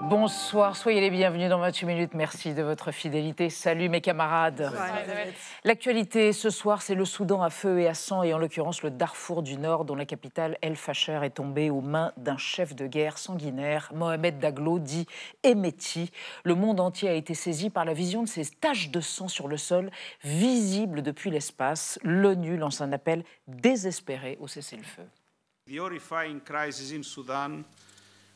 Bonsoir, soyez les bienvenus dans 28 minutes. Merci de votre fidélité. Salut mes camarades. L'actualité ce soir, c'est le Soudan à feu et à sang, et en l'occurrence le Darfour du Nord, dont la capitale El Fasher est tombée aux mains d'un chef de guerre sanguinaire, Mohamed Daglo, dit Hemeti. Le monde entier a été saisi par la vision de ces taches de sang sur le sol, visibles depuis l'espace. L'ONU lance un appel désespéré au cessez-le-feu. The horrifying crisis in Sudan,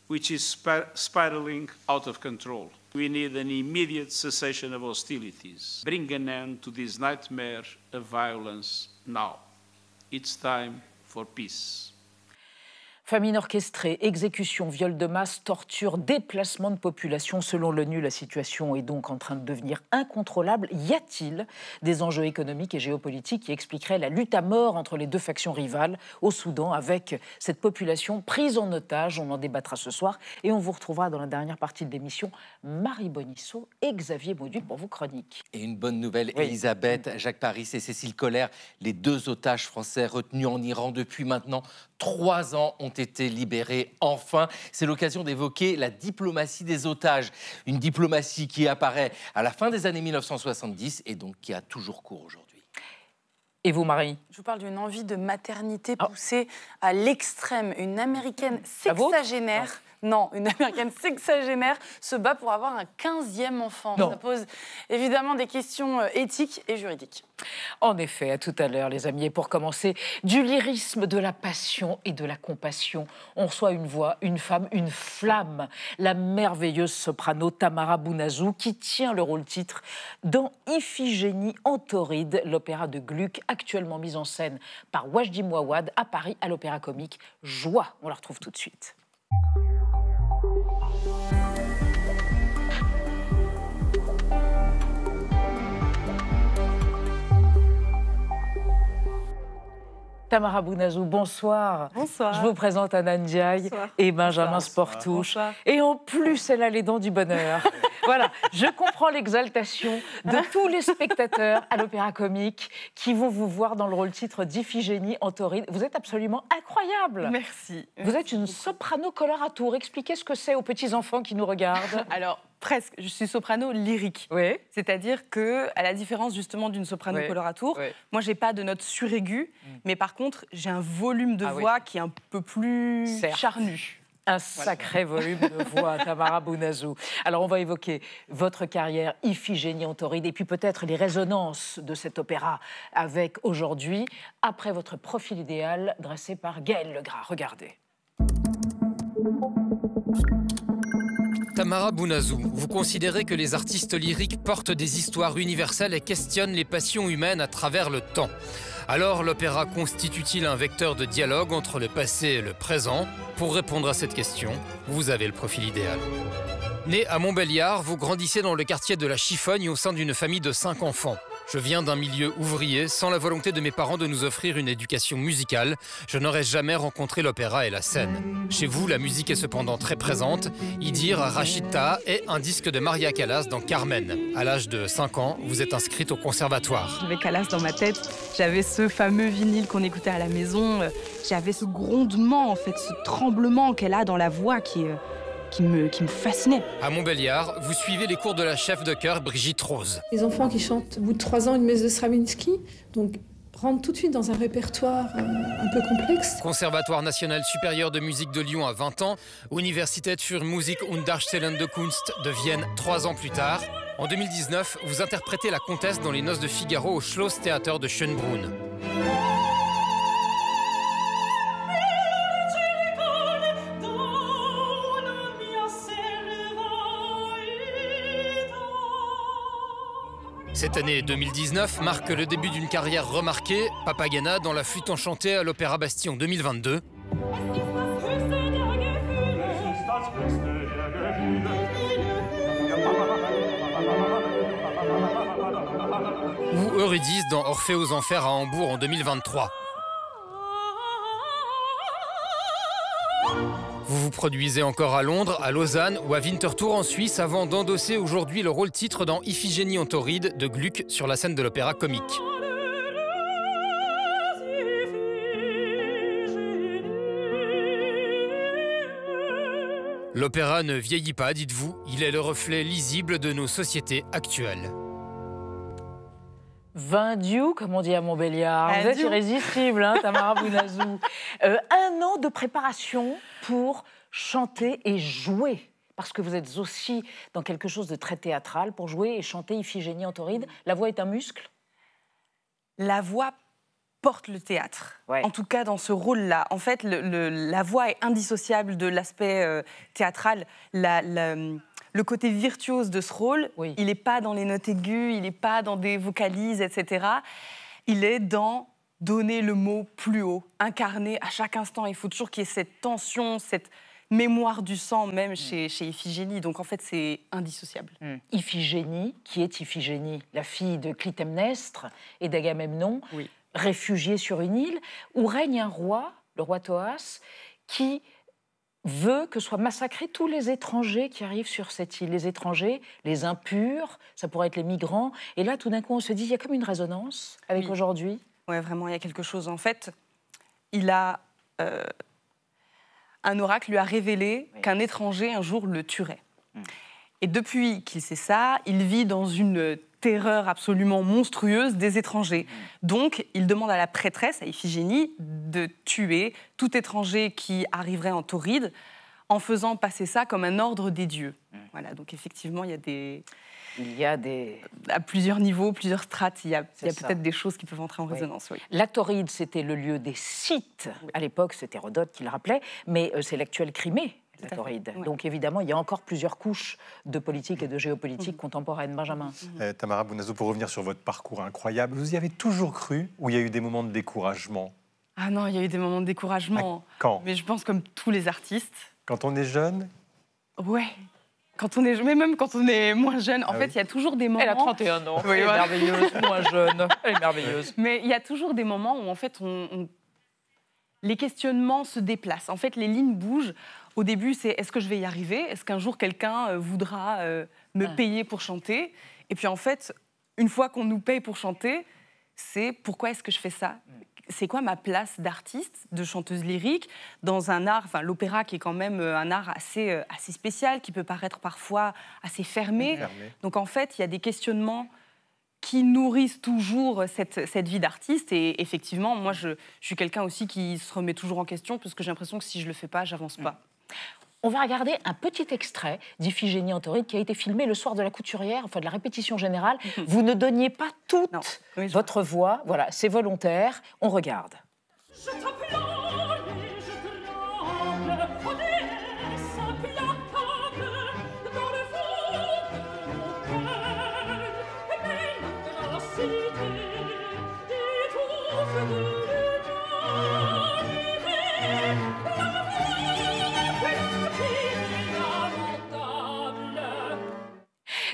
which is spiraling out of control. We need an immediate cessation of hostilities. Bring an end to this nightmare of violence now. It's time for peace. Famine orchestrée, exécution, viol de masse, torture, déplacement de population. Selon l'ONU, la situation est donc en train de devenir incontrôlable. Y a-t-il des enjeux économiques et géopolitiques qui expliqueraient la lutte à mort entre les deux factions rivales au Soudan, avec cette population prise en otage? On en débattra ce soir et on vous retrouvera dans la dernière partie de l'émission Marie Bonisseau et Xavier Mauduit pour vos chroniques. Et une bonne nouvelle, oui. Elisabeth, Jacques Paris et Cécile Collère, les deux otages français retenus en Iran depuis maintenant 3 ans, ont été libérés enfin. C'est l'occasion d'évoquer la diplomatie des otages. Une diplomatie qui apparaît à la fin des années 1970 et donc qui a toujours cours aujourd'hui. Et vous, Marie? Je vous parle d'une envie de maternité poussée à l'extrême. Une américaine sexagénaire. Non, une américaine sexagénaire se bat pour avoir un 15e enfant. Non. Ça pose évidemment des questions éthiques et juridiques. En effet, à tout à l'heure, les amis. Et pour commencer, du lyrisme, de la passion et de la compassion. On reçoit une voix, une femme, une flamme. La merveilleuse soprano Tamara Bounazou, qui tient le rôle-titre dans Iphigénie en Tauride, l'opéra de Gluck, actuellement mise en scène par Wajdi Mouawad à Paris, à l'Opéra Comique. Joie, on la retrouve tout de suite. Tamara Bounazou, bonsoir. Bonsoir. Je vous présente Anna Ndiaye et Benjamin Sportouche. Bonsoir. Et en plus, elle a les dents du bonheur. Voilà, je comprends l'exaltation de tous les spectateurs à l'Opéra Comique qui vont vous voir dans le rôle-titre d'Iphigénie en Tauride. Vous êtes absolument incroyable. Merci. Vous êtes une soprano coloratour. Expliquez ce que c'est aux petits-enfants qui nous regardent. Alors, presque. Je suis soprano lyrique. Oui. C'est-à-dire que, à la différence justement d'une soprano coloratour, moi, j'ai pas de notes suraiguës, mais par contre, j'ai un volume de voix qui est un peu plus charnu. Un sacré volume de voix, Tamara Bounazou. Alors, on va évoquer votre carrière, Iphigénie en Tauride, et puis peut-être les résonances de cet opéra avec aujourd'hui, après votre profil idéal dressé par Gaël Legras. Regardez. Tamara Bounazou, vous considérez que les artistes lyriques portent des histoires universelles et questionnent les passions humaines à travers le temps. Alors l'opéra constitue-t-il un vecteur de dialogue entre le passé et le présent? Pour répondre à cette question, vous avez le profil idéal. Né à Montbéliard, vous grandissez dans le quartier de la Chiffogne au sein d'une famille de 5 enfants. Je viens d'un milieu ouvrier, sans la volonté de mes parents de nous offrir une éducation musicale. Je n'aurais jamais rencontré l'opéra et la scène. Chez vous, la musique est cependant très présente. Idir Rachita est un disque de Maria Callas dans Carmen. À l'âge de 5 ans, vous êtes inscrite au conservatoire. J'avais Callas dans ma tête, j'avais ce fameux vinyle qu'on écoutait à la maison, j'avais ce grondement, en fait, ce tremblement qu'elle a dans la voix qui me fascinait. À Montbéliard, vous suivez les cours de la chef de chœur Brigitte Rose. Les enfants qui chantent au bout de 3 ans une messe de Stravinsky, donc rentrent tout de suite dans un répertoire un peu complexe. Conservatoire national supérieur de musique de Lyon à 20 ans, Universität für Musik und Darstellende Kunst de Vienne 3 ans plus tard. En 2019, vous interprétez la comtesse dans Les Noces de Figaro au Schlosstheater de Schönbrunn. Cette année 2019 marque le début d'une carrière remarquée, Papagena dans La Flûte enchantée à l'Opéra Bastille en 2022. Ou Eurydice dans Orphée aux Enfers à Hambourg en 2023. Vous vous produisez encore à Londres, à Lausanne ou à Winterthur en Suisse avant d'endosser aujourd'hui le rôle-titre dans Iphigénie en Tauride de Gluck sur la scène de l'Opéra Comique. L'opéra ne vieillit pas, dites-vous, il est le reflet lisible de nos sociétés actuelles. Vindiou, comme on dit à Montbéliard. Vous êtes irrésistible, hein, Tamara Bounazou. 1 an de préparation pour chanter et jouer. Parce que vous êtes aussi dans quelque chose de très théâtral pour jouer et chanter Iphigénie en tauride. La voix est un muscle? La voix porte le théâtre, en tout cas dans ce rôle-là. En fait, la voix est indissociable de l'aspect théâtral. Le côté virtuose de ce rôle, il n'est pas dans les notes aiguës, il n'est pas dans des vocalises, etc. Il est dans donner le mot plus haut, incarner à chaque instant. Il faut toujours qu'il y ait cette tension, cette mémoire du sang, même chez Iphigénie. Donc, en fait, c'est indissociable. Iphigénie, qui est Iphigénie, la fille de Clytemnestre et d'Agamemnon, réfugiée sur une île, où règne un roi, le roi Thoas, qui veut que soient massacrés tous les étrangers qui arrivent sur cette île. Les étrangers, les impurs, ça pourrait être les migrants. Et là, tout d'un coup, on se dit, il y a comme une résonance avec aujourd'hui. Oui, vraiment, il y a quelque chose. En fait, il a... un oracle lui a révélé qu'un étranger, un jour, le tuerait. Et depuis qu'il sait ça, il vit dans une terreur absolument monstrueuse des étrangers. Donc, il demande à la prêtresse, à Iphigénie, de tuer tout étranger qui arriverait en tauride, en faisant passer ça comme un ordre des dieux. Voilà, donc effectivement, il y a des... À plusieurs niveaux, plusieurs strates, il y a peut-être des choses qui peuvent entrer en résonance. Oui. La tauride, c'était le lieu des Scythes. À l'époque, c'est Hérodote qui le rappelait, mais c'est l'actuelle Crimée, la tauride. Donc évidemment, il y a encore plusieurs couches de politique et de géopolitique contemporaine. Benjamin. Tamara Bounazou, pour revenir sur votre parcours incroyable, vous y avez toujours cru ou il y a eu des moments de découragement? Ah non, il y a eu des moments de découragement. Quand? Mais je pense comme tous les artistes. Quand on est jeune? Ouais. Quand on est, mais même quand on est moins jeune, en fait, il y a toujours des moments... Elle a 31 ans, elle est merveilleuse, moins jeune, elle est merveilleuse. Mais il y a toujours des moments où, en fait, les questionnements se déplacent. En fait, les lignes bougent. Au début, c'est est-ce que je vais y arriver? Est-ce qu'un jour, quelqu'un voudra me payer pour chanter? Et puis, en fait, une fois qu'on nous paye pour chanter, c'est pourquoi est-ce que je fais ça? C'est quoi ma place d'artiste, de chanteuse lyrique, dans un art, enfin l'opéra qui est quand même un art assez spécial, qui peut paraître parfois assez fermé. Donc en fait, il y a des questionnements qui nourrissent toujours cette vie d'artiste. Et effectivement, moi, je suis quelqu'un aussi qui se remet toujours en question, parce que j'ai l'impression que si je le fais pas, j'avance pas. On va regarder un petit extrait d'Iphigénie en tauride qui a été filmé le soir de la couturière, enfin de la répétition générale. Vous ne donniez pas toute votre voix. Voilà, c'est volontaire. On regarde.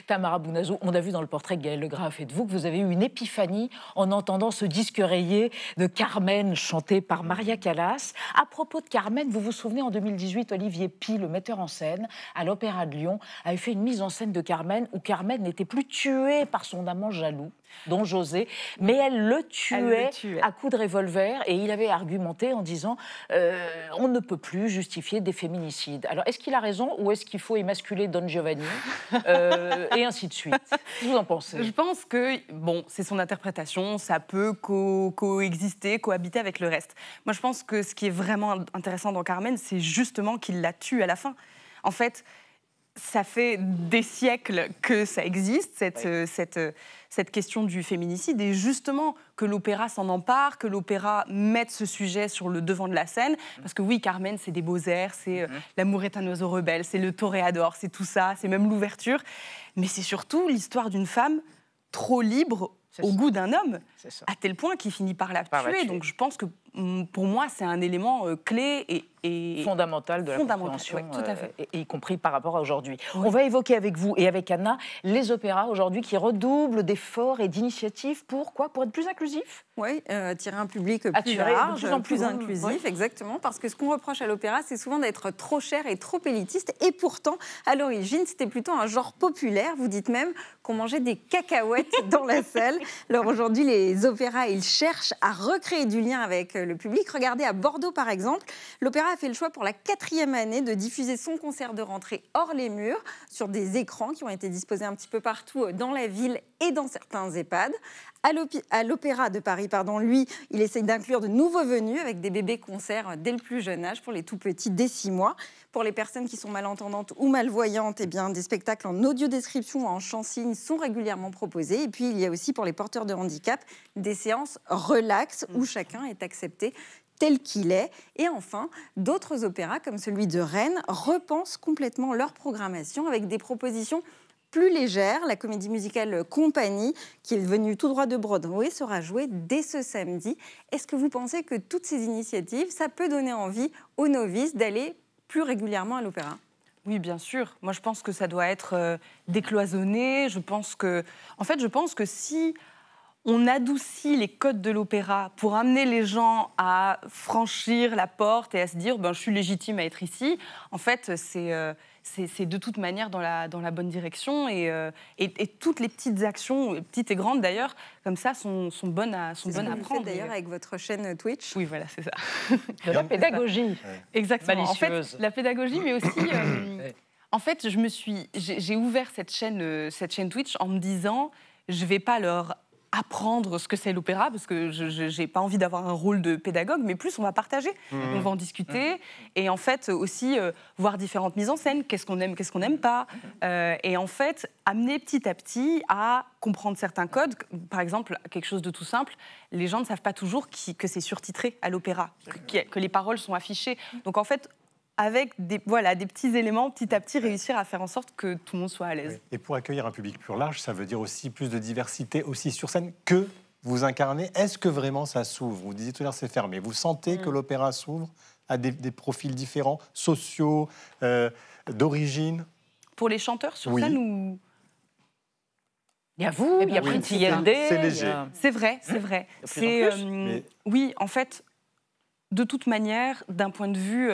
Tamara Bounazou, on a vu dans le portrait que Gaël Legras a fait de vous que vous avez eu une épiphanie en entendant ce disque rayé de Carmen chanté par Maria Callas. À propos de Carmen, vous vous souvenez, en 2018, Olivier Py, le metteur en scène à l'Opéra de Lyon, avait fait une mise en scène de Carmen où Carmen n'était plus tuée par son amant jaloux, Don José, mais elle le tuait à coups de revolver, et il avait argumenté en disant on ne peut plus justifier des féminicides. Alors, est-ce qu'il a raison ou est-ce qu'il faut émasculer Don Giovanni et ainsi de suite? Qu'est-ce que vous en pensez? Je pense que, bon, c'est son interprétation, ça peut coexister, cohabiter avec le reste. Moi, je pense que ce qui est vraiment intéressant dans Carmen, c'est justement qu'il la tue à la fin. En fait, ça fait des siècles que ça existe, cette question du féminicide, et justement que l'opéra s'en empare, que l'opéra mette ce sujet sur le devant de la scène, parce que oui, Carmen, c'est des beaux airs, c'est L'amour est un oiseau rebelle, c'est le toréador, c'est tout ça, c'est même l'ouverture, mais c'est surtout l'histoire d'une femme trop libre au goût d'un homme, à tel point qu'il finit par la tuer. Donc je pense que pour moi, c'est un élément clé et fondamental de la compréhension, tout à fait. Et y compris par rapport à aujourd'hui. On va évoquer avec vous et avec Anna les opéras aujourd'hui qui redoublent d'efforts et d'initiatives pour quoi? Pour être plus inclusifs? Oui, tirer un public plus large, de plus en plus inclusif, exactement, parce que ce qu'on reproche à l'opéra, c'est souvent d'être trop cher et trop élitiste, et pourtant, à l'origine, c'était plutôt un genre populaire. Vous dites même qu'on mangeait des cacahuètes dans la salle. Alors aujourd'hui, les opéras, ils cherchent à recréer du lien avec le public. Regardez, à Bordeaux, par exemple, l'Opéra a fait le choix pour la 4e année de diffuser son concert de rentrée hors les murs, sur des écrans qui ont été disposés un petit peu partout dans la ville et dans certains EHPAD. À l'Opéra de Paris, lui, il essaye d'inclure de nouveaux venus avec des bébés concerts dès le plus jeune âge, pour les tout petits, dès 6 mois. Pour les personnes qui sont malentendantes ou malvoyantes, eh bien, des spectacles en audio-description ou en chant-signe sont régulièrement proposés. Et puis, il y a aussi pour les porteurs de handicap des séances relax où chacun est accepté tel qu'il est. Et enfin, d'autres opéras, comme celui de Rennes, repensent complètement leur programmation avec des propositions plus légère. La comédie musicale Compagnie, qui est venue tout droit de Broadway, sera jouée dès ce samedi. Est-ce que vous pensez que toutes ces initiatives, ça peut donner envie aux novices d'aller plus régulièrement à l'opéra ? Oui, bien sûr. Moi, je pense que ça doit être décloisonné. Je pense que si on adoucit les codes de l'opéra pour amener les gens à franchir la porte et à se dire je suis légitime à être ici, en fait, c'est de toute manière dans la bonne direction. Et toutes les petites actions, petites et grandes d'ailleurs, comme ça, sont bonnes à prendre. Vous faites d'ailleurs avec votre chaîne Twitch. Oui, voilà, c'est ça. De la pédagogie. Exactement. En fait, la pédagogie, mais aussi... en fait, j'ai ouvert cette chaîne Twitch en me disant, je ne vais pas leur apprendre ce que c'est l'opéra, parce que je n'ai pas envie d'avoir un rôle de pédagogue, mais plus on va partager, on va en discuter, et en fait aussi voir différentes mises en scène, qu'est-ce qu'on aime, qu'est-ce qu'on n'aime pas, et en fait amener petit à petit à comprendre certains codes. Par exemple, quelque chose de tout simple, les gens ne savent pas toujours que c'est surtitré à l'opéra, que les paroles sont affichées. Donc en fait, avec des petits éléments, petit à petit, réussir à faire en sorte que tout le monde soit à l'aise. Et pour accueillir un public plus large, ça veut dire aussi plus de diversité aussi sur scène que vous incarnez. Est-ce que vraiment ça s'ouvre ? Vous disiez tout à l'heure c'est fermé. Vous sentez que l'opéra s'ouvre à des profils différents, sociaux, d'origine ? Pour les chanteurs sur scène ou... Il y a vous, il y a Priti Yende. C'est léger. C'est vrai, c'est vrai. Oui, en fait... De toute manière, d'un point de vue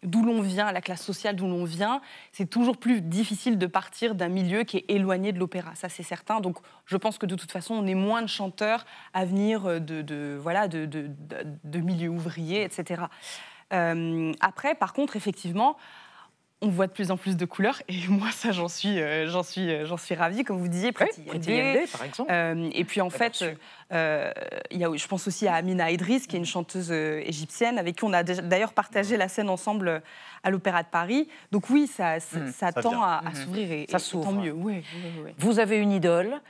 d'où l'on vient, la classe sociale d'où l'on vient, c'est toujours plus difficile de partir d'un milieu qui est éloigné de l'opéra, ça c'est certain. Donc je pense que de toute façon, on est moins de chanteurs à venir de milieux ouvriers, etc. Après, par contre, effectivement, on voit de plus en plus de couleurs et moi ça j'en suis ravie, comme vous disiez, Priti Yende par exemple. Et puis en fait je pense aussi à Amina Idriss qui est une chanteuse égyptienne avec qui on a d'ailleurs partagé la scène ensemble à l'Opéra de Paris. Donc oui, ça tend à s'ouvrir et tant mieux. Ouais. Vous avez une idole,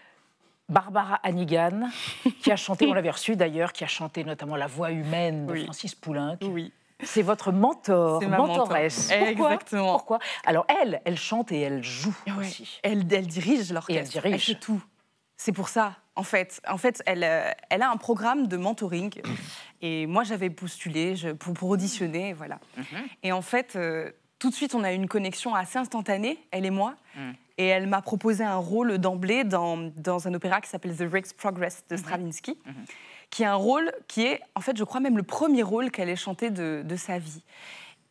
Barbara Hannigan, qui a chanté, on l'avait reçue d'ailleurs, qui a chanté notamment La Voix humaine de Francis Poulenc. Oui. C'est votre mentor, mentoresse. Exactement. Pourquoi ? Alors elle chante et elle joue aussi. Elle dirige l'orchestre. Elle fait tout. C'est pour ça. En fait, elle a un programme de mentoring. Et moi, j'avais postulé pour auditionner, voilà. Et en fait, tout de suite, on a eu une connexion assez instantanée, elle et moi. Et elle m'a proposé un rôle d'emblée dans un opéra qui s'appelle The Rake's Progress de Stravinsky. Qui est un rôle qui est, en fait, je crois même le premier rôle qu'elle ait chanté de sa vie.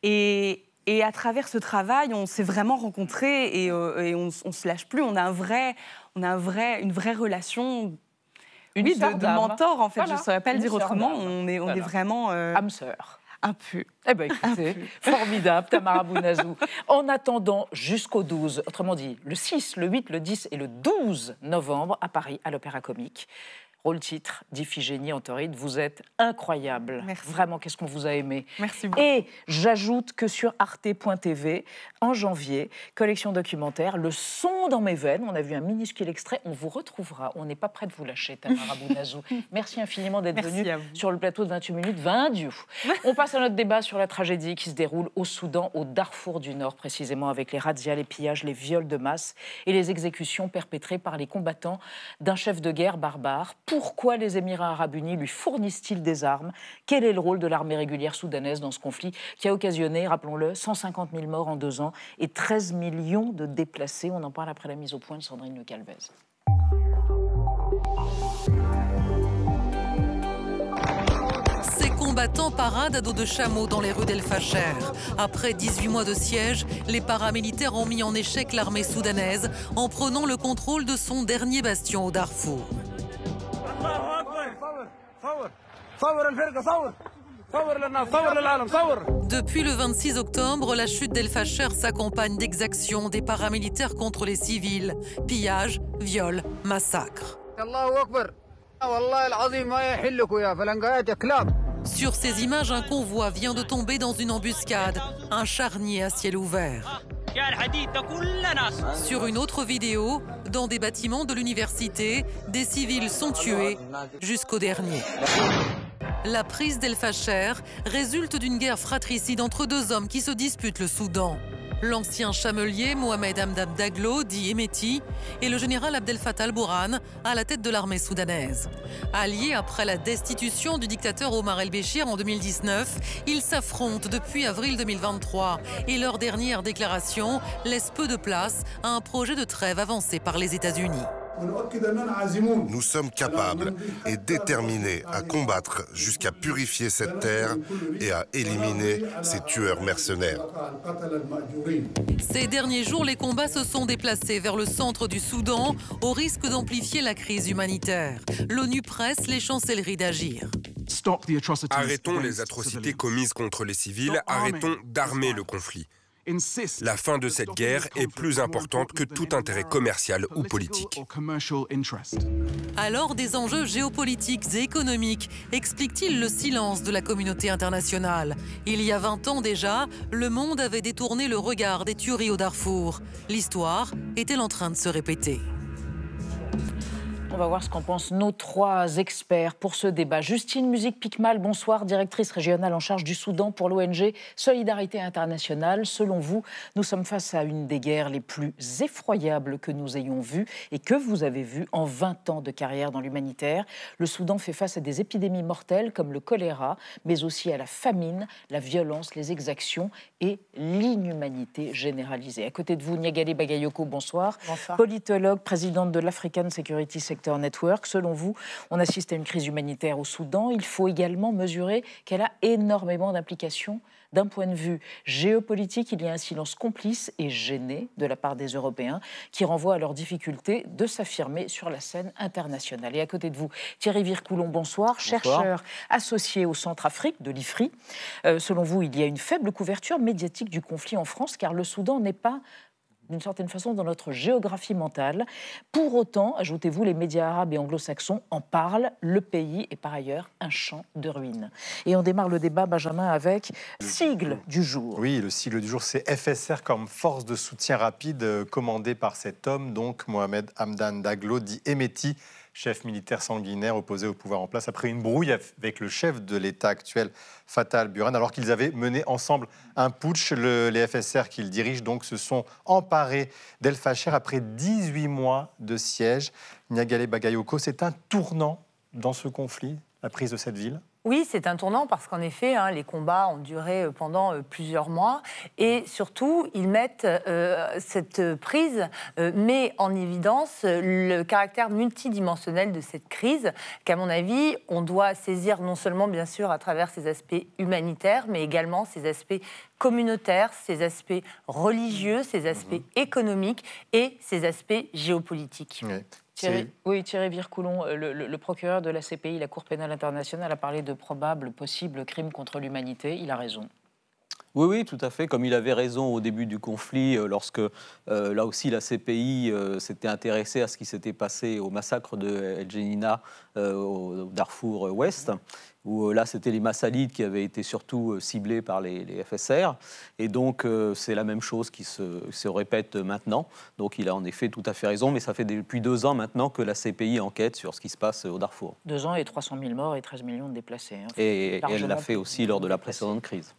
Et à travers ce travail, on s'est vraiment rencontrés et on se lâche plus. On a une vraie relation de mentor, en fait. Voilà. Je ne saurais pas le dire autrement. On est vraiment... âme sœur. Un peu. Eh bien, écoutez, formidable, Tamara Bounazou. En attendant jusqu'au 12, autrement dit, le 6, le 8, le 10 et le 12 novembre, à Paris, à l'Opéra Comique, rôle-titre d'Iphigénie Antoride, vous êtes incroyable. Merci. Vraiment, qu'est-ce qu'on vous a aimé. Merci beaucoup. Et j'ajoute que sur arte.tv, en janvier, collection documentaire, Le son dans mes veines, on a vu un minuscule extrait, on vous retrouvera. On n'est pas prêt de vous lâcher, Tamara Bounazou. Merci infiniment d'être venue sur le plateau de 28 minutes, 20 dieux. On passe à notre débat sur la tragédie qui se déroule au Soudan, au Darfour du Nord, précisément avec les razzias, les pillages, les viols de masse et les exécutions perpétrées par les combattants d'un chef de guerre barbare. Pourquoi les Émirats arabes unis lui fournissent-ils des armes ? Quel est le rôle de l'armée régulière soudanaise dans ce conflit qui a occasionné, rappelons-le, 150 000 morts en 2 ans et 13 millions de déplacés ? On en parle après la mise au point de Sandrine Le Calvez. Ces combattants paradent à dos de chameau dans les rues d'El Fasher. Après 18 mois de siège, les paramilitaires ont mis en échec l'armée soudanaise en prenant le contrôle de son dernier bastion au Darfour. Depuis le 26 octobre, la chute d'El Fasher s'accompagne d'exactions des paramilitaires contre les civils. Pillages, viols, massacres. Sur ces images, un convoi vient de tomber dans une embuscade, un charnier à ciel ouvert. Sur une autre vidéo, dans des bâtiments de l'université, des civils sont tués jusqu'au dernier. La prise d'El Fasher résulte d'une guerre fratricide entre deux hommes qui se disputent le Soudan. L'ancien chamelier Mohamed Hamdan Daglo, dit Hemeti, et le général Abdel Fattah al-Burhan à la tête de l'armée soudanaise. Alliés après la destitution du dictateur Omar el-Béchir en 2019, ils s'affrontent depuis avril 2023 et leur dernière déclaration laisse peu de place à un projet de trêve avancé par les États-Unis. Nous sommes capables et déterminés à combattre jusqu'à purifier cette terre et à éliminer ces tueurs mercenaires. Ces derniers jours, les combats se sont déplacés vers le centre du Soudan au risque d'amplifier la crise humanitaire. L'ONU presse les chancelleries d'agir. Arrêtons les atrocités commises contre les civils, arrêtons d'armer le conflit. La fin de cette guerre est plus importante que tout intérêt commercial ou politique. Alors, des enjeux géopolitiques et économiques expliquent-ils le silence de la communauté internationale? Il y a 20 ans déjà, le monde avait détourné le regard des tueries au Darfour. L'histoire est-elle en train de se répéter? On va voir ce qu'en pensent nos trois experts pour ce débat. Justine Musique-Picmal, bonsoir, directrice régionale en charge du Soudan pour l'ONG Solidarité Internationale. Selon vous, nous sommes face à une des guerres les plus effroyables que nous ayons vues et que vous avez vues en 20 ans de carrière dans l'humanitaire. Le Soudan fait face à des épidémies mortelles comme le choléra, mais aussi à la famine, la violence, les exactions et l'inhumanité généralisée. À côté de vous, Niagalé Bagayoko, bonsoir. Bonsoir. Politologue, présidente de l'African Security Sector Network. Selon vous, on assiste à une crise humanitaire au Soudan. Il faut également mesurer qu'elle a énormément d'implications. D'un point de vue géopolitique, il y a un silence complice et gêné de la part des Européens qui renvoie à leur difficulté de s'affirmer sur la scène internationale. Et à côté de vous, Thierry Vircoulon, bonsoir, chercheur associé au Centre Afrique de l'IFRI. Selon vous, il y a une faible couverture médiatique du conflit en France car le Soudan n'est pas d'une certaine façon dans notre géographie mentale. Pour autant, ajoutez-vous, les médias arabes et anglo-saxons en parlent. Le pays est par ailleurs un champ de ruines. Et on démarre le débat, Benjamin, avec le sigle du jour. Oui, le sigle du jour, c'est FSR comme force de soutien rapide, commandé par cet homme, donc Mohamed Hamdan Daglo, dit Hemeti, chef militaire sanguinaire opposé au pouvoir en place, après une brouille avec le chef de l'État actuel, Fattah al-Burhan, alors qu'ils avaient mené ensemble un putsch. Les FSR qu'ils dirigent donc se sont emparés d'El Fasher après 18 mois de siège. Niagalé Bagayoko, c'est un tournant dans ce conflit, la prise de cette ville? Oui, c'est un tournant parce qu'en effet, les combats ont duré pendant plusieurs mois et surtout, ils mettent cette prise, met en évidence le caractère multidimensionnel de cette crise qu'à mon avis, on doit saisir non seulement bien sûr à travers ses aspects humanitaires, mais également ses aspects communautaires, ses aspects religieux, ses aspects économiques et ses aspects géopolitiques. Oui. Thierry Vircoulon, le procureur de la CPI, la Cour pénale internationale, a parlé de probables, possibles crimes contre l'humanité. Il a raison. Oui, tout à fait. Comme il avait raison au début du conflit, lorsque, là aussi, la CPI s'était intéressée à ce qui s'était passé au massacre de El Jeninna au Darfour Ouest, où là, c'était les Massalides qui avaient été surtout ciblés par les FSR. Et donc, c'est la même chose qui se répète maintenant. Donc, il a en effet tout à fait raison, mais ça fait depuis 2 ans maintenant que la CPI enquête sur ce qui se passe au Darfour. 2 ans et 300 000 morts et 13 millions de déplacés. Et elle l'a fait aussi lors de la précédente crise.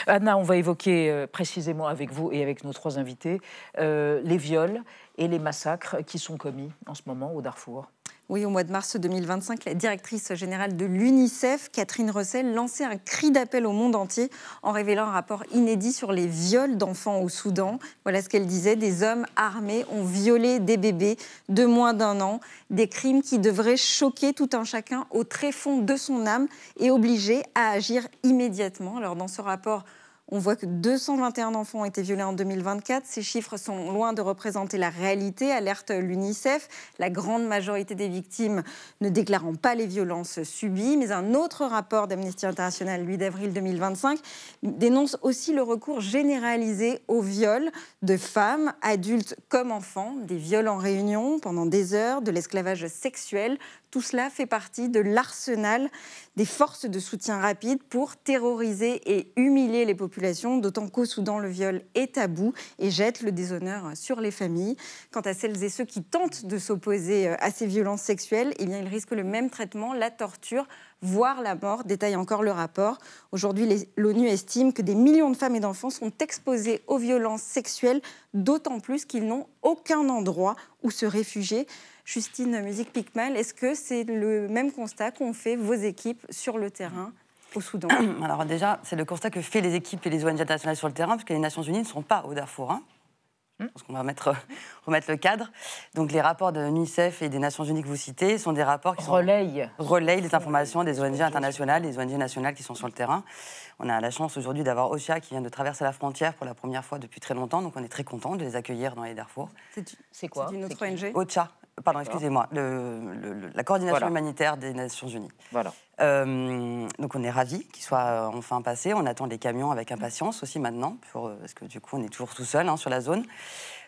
Anna, on va évoquer précisément avec vous et avec nos 3 invités les viols et les massacres qui sont commis en ce moment au Darfour. Oui, au mois de mars 2025, la directrice générale de l'UNICEF, Catherine Russell, lançait un cri d'appel au monde entier en révélant un rapport inédit sur les viols d'enfants au Soudan. Voilà ce qu'elle disait: des hommes armés ont violé des bébés de moins d'1 an, des crimes qui devraient choquer tout un chacun au tréfonds de son âme et obliger à agir immédiatement. Alors dans ce rapport, On voit que 221 enfants ont été violés en 2024. Ces chiffres sont loin de représenter la réalité, alerte l'UNICEF. La grande majorité des victimes ne déclarant pas les violences subies. Mais un autre rapport d'Amnesty International, lui d'avril 2025, dénonce aussi le recours généralisé aux viols de femmes, adultes comme enfants, des viols en réunion pendant des heures, de l'esclavage sexuel. Tout cela fait partie de l'arsenal des forces de soutien rapide pour terroriser et humilier les populations, d'autant qu'au Soudan, le viol est tabou et jette le déshonneur sur les familles. Quant à celles et ceux qui tentent de s'opposer à ces violences sexuelles, eh bien, ils risquent le même traitement, la torture, voire la mort, détaille encore le rapport. Aujourd'hui, l'ONU estime que des millions de femmes et d'enfants sont exposés aux violences sexuelles, d'autant plus qu'ils n'ont aucun endroit où se réfugier. Justine Musique-Piquemal, est-ce que c'est le même constat qu'ont fait vos équipes sur le terrain au Soudan? Alors déjà, c'est le constat que fait les équipes et les ONG internationales sur le terrain, parce que les Nations Unies ne sont pas au Darfour. Je pense qu'on va remettre le cadre. Donc les rapports de l'UNICEF et des Nations Unies que vous citez sont des rapports qui relayent les informations des ONG internationales, des ONG nationales qui sont sur le terrain. On a la chance aujourd'hui d'avoir OCHA qui vient de traverser la frontière pour la première fois depuis très longtemps, donc on est très contents de les accueillir dans les Darfours. C'est quoi? C'est une autre ONG? OCHA. Pardon, excusez-moi, la coordination humanitaire des Nations Unies. Voilà. Donc on est ravis qu'ils soient enfin passés. On attend les camions avec impatience aussi maintenant, parce que du coup on est toujours tout seul sur la zone.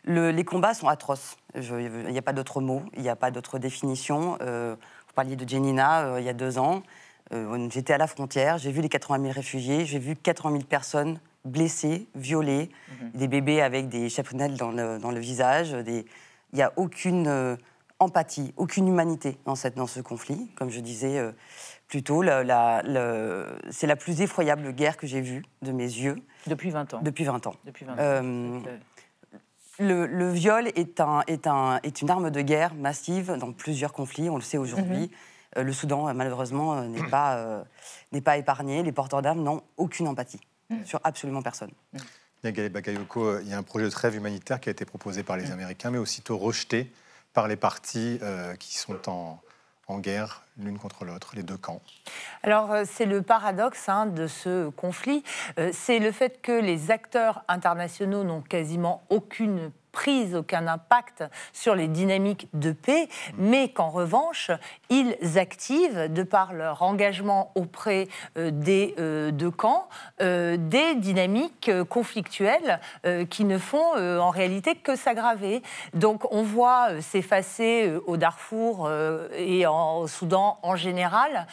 Les combats sont atroces. Il n'y a pas d'autre mot, il n'y a pas d'autre définition. Vous parliez de Djenina il y a 2 ans. J'étais à la frontière, j'ai vu les 80 000 réfugiés, j'ai vu 80 000 personnes blessées, violées, des bébés avec des chaponnettes dans le visage. Il n'y a aucune empathie, aucune humanité dans ce conflit. Comme je disais plus tôt, c'est la plus effroyable guerre que j'ai vue de mes yeux. Depuis 20 ans. Depuis 20 ans. Depuis 20 ans. Le viol est une arme de guerre massive dans plusieurs conflits, on le sait aujourd'hui. Le Soudan, malheureusement, n'est pas épargné. Les porteurs d'armes n'ont aucune empathie sur absolument personne. Négalé Bakayoko, il y a un projet de trêve humanitaire qui a été proposé par les Américains, mais aussitôt rejeté par les parties qui sont en guerre l'une contre l'autre, les deux camps. Alors, c'est le paradoxe de ce conflit. C'est le fait que les acteurs internationaux n'ont quasiment aucune prise, aucun impact sur les dynamiques de paix, mais qu'en revanche, ils activent, de par leur engagement auprès des deux camps, des dynamiques conflictuelles qui ne font en réalité que s'aggraver. Donc on voit s'effacer au Darfour et au Soudan en général,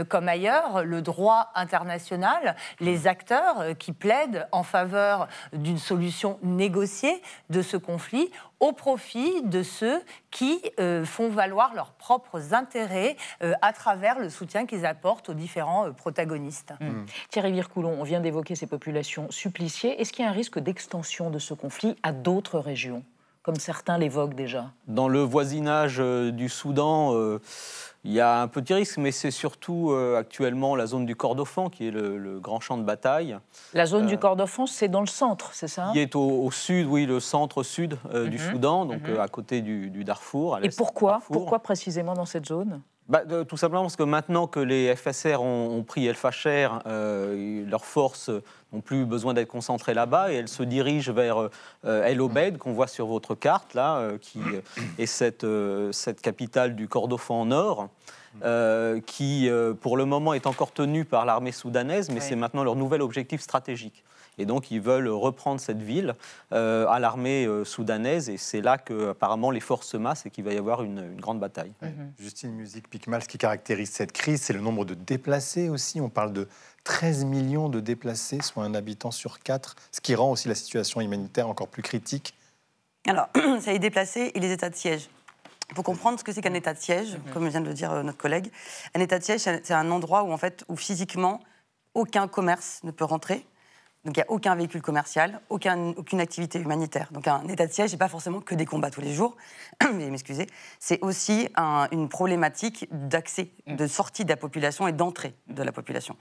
comme ailleurs, le droit international, les acteurs qui plaident en faveur d'une solution négociée de ce conflit au profit de ceux qui font valoir leurs propres intérêts à travers le soutien qu'ils apportent aux différents protagonistes. Thierry Vircoulon, on vient d'évoquer ces populations suppliciées. Est-ce qu'il y a un risque d'extension de ce conflit à d'autres régions, comme certains l'évoquent déjà? Dans le voisinage du Soudan, il y a un petit risque, mais c'est surtout actuellement la zone du Kordofan qui est le grand champ de bataille. La zone du Kordofan, c'est dans le centre, c'est ça? Qui est au sud, oui, le centre-sud du Soudan, donc à côté du Darfour. Et pourquoi précisément dans cette zone? Tout simplement parce que maintenant que les FSR ont pris El Fasher, leurs forces n'ont plus besoin d'être concentrées là-bas et elles se dirigent vers El Obeid, qu'on voit sur votre carte, là, qui est cette capitale du Kordofan nord, qui, pour le moment, est encore tenue par l'armée soudanaise, mais c'est maintenant leur nouvel objectif stratégique. Et donc, ils veulent reprendre cette ville à l'armée soudanaise. Et c'est là qu'apparemment les forces se massent et qu'il va y avoir une grande bataille. Justine Musique-Piquemal, ce qui caractérise cette crise, c'est le nombre de déplacés aussi. On parle de 13 millions de déplacés, soit un habitant sur 4, ce qui rend aussi la situation humanitaire encore plus critique. Alors, ça y est déplacés et les états de siège. Il faut comprendre ce que c'est qu'un état de siège, comme vient de le dire notre collègue. Un état de siège, c'est un endroit où physiquement, aucun commerce ne peut rentrer. Donc il n'y a aucun véhicule commercial, aucune activité humanitaire. Donc un état de siège, ce n'est pas forcément que des combats tous les jours, mais m'excusez, c'est aussi une problématique d'accès, de sortie de la population et d'entrée de la population.